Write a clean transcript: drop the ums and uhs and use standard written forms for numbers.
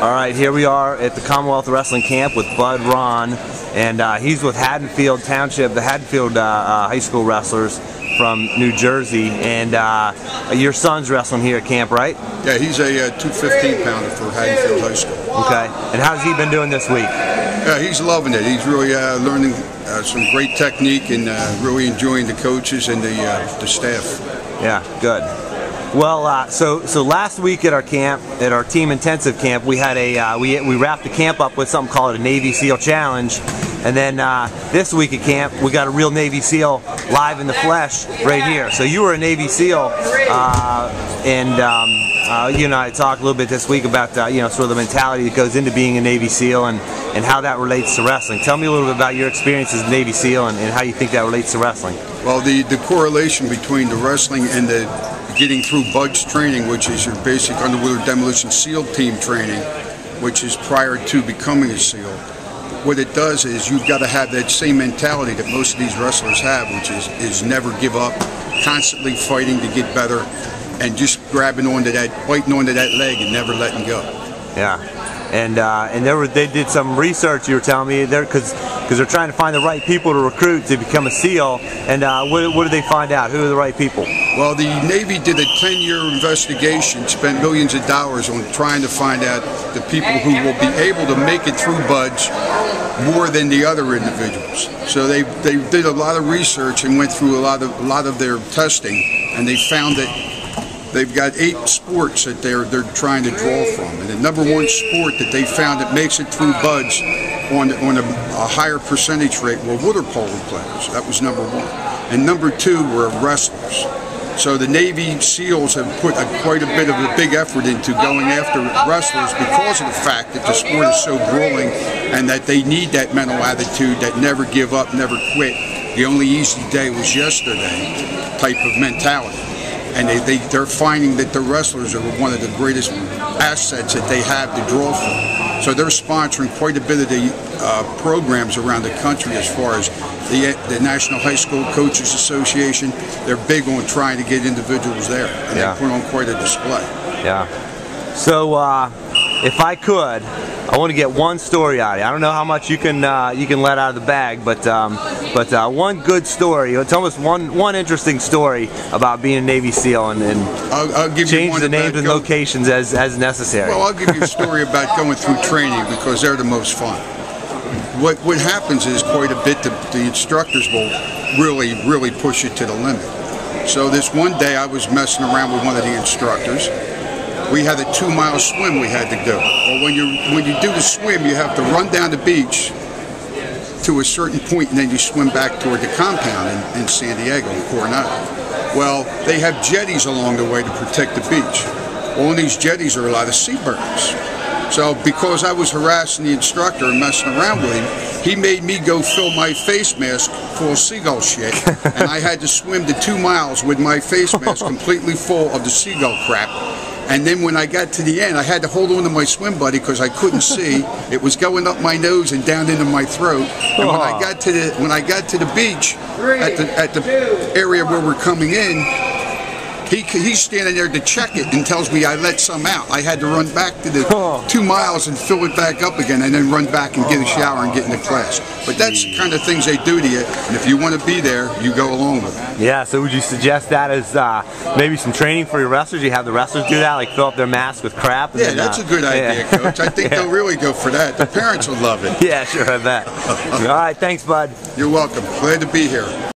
All right, here we are at the Commonwealth Wrestling Camp with Bud Ron, and he's with Haddonfield Township, the Haddonfield high school wrestlers from New Jersey, and your son's wrestling here at camp, right? Yeah, he's a 215-pounder for Haddonfield High School. Okay, and how's he been doing this week? Yeah, he's loving it. He's really learning some great technique and really enjoying the coaches and the staff. Yeah, good. Well, so last week at our camp, at our team intensive camp, we had a we wrapped the camp up with something called a Navy SEAL challenge, and then this week at camp we got a real Navy SEAL live in the flesh right here. So you were a Navy SEAL, and you and I talked a little bit this week about sort of the mentality that goes into being a Navy SEAL and how that relates to wrestling. Tell me a little bit about your experience as a Navy SEAL and how you think that relates to wrestling. Well, the correlation between the wrestling and the getting through BUDS training, which is your basic underwater demolition SEAL team training, which is prior to becoming a SEAL. What it does is you've got to have that same mentality that most of these wrestlers have, which is never give up, constantly fighting to get better, and just grabbing onto that, biting onto that leg and never letting go. Yeah, and they did some research, you were telling me, because they're trying to find the right people to recruit to become a SEAL. And what did they find out? Who are the right people? Well, the Navy did a 10-year investigation, spent millions of dollars on trying to find out the people who will be able to make it through BUDS more than the other individuals. So they did a lot of research and went through a lot of their testing, and they found that they've got 8 sports that they're trying to draw from, and the #1 sport that they found that makes it through BUDS on a higher percentage rate were water polo players. That was #1, and #2 were wrestlers. So the Navy SEALs have put quite a bit of a big effort into going after wrestlers because of the fact that the sport is so grueling and that they need that mental attitude, that never give up, never quit. The only easy day was yesterday type of mentality. And they're finding that the wrestlers are one of the greatest assets that they have to draw from. So they're sponsoring quite a bit of the programs around the country as far as the National High School Coaches Association. They're big on trying to get individuals there, and they put on quite a display. Yeah. So if I could, I want to get one story out of you. I don't know how much you can let out of the bag, but one good story. Tell us one interesting story about being a Navy SEAL, and I'll give change you one the names and locations as necessary. Well, I'll give you a story about going through training because they're the most fun. What happens is quite a bit. The instructors will really push it to the limit. So this one day I was messing around with one of the instructors. We had a 2-mile swim we had to do. Well, when you do the swim, you have to run down the beach to a certain point, and then you swim back toward the compound in San Diego, in Coronado. Well, they have jetties along the way to protect the beach. Well, on these jetties are a lot of seabirds. So because I was harassing the instructor and messing around with him, he made me go fill my face mask full of seagull shit, and I had to swim the 2 miles with my face mask completely full of the seagull crap. And then when I got to the end, I had to hold on to my swim buddy because I couldn't see. It was going up my nose and down into my throat. And when I got to the beach at the area where we're coming in, he's standing there to check it and tells me I let some out. I had to run back to the 2 miles and fill it back up again, and then run back and get a shower and get into class. But that's the kind of things they do to you, and if you want to be there, you go along with it. Yeah, so would you suggest that as maybe some training for your wrestlers? You have the wrestlers do that, like fill up their masks with crap? And yeah, that's a good idea, Coach. I think they'll really go for that. The parents will love it. Yeah, sure, I bet. All right, thanks, Bud. You're welcome. Glad to be here.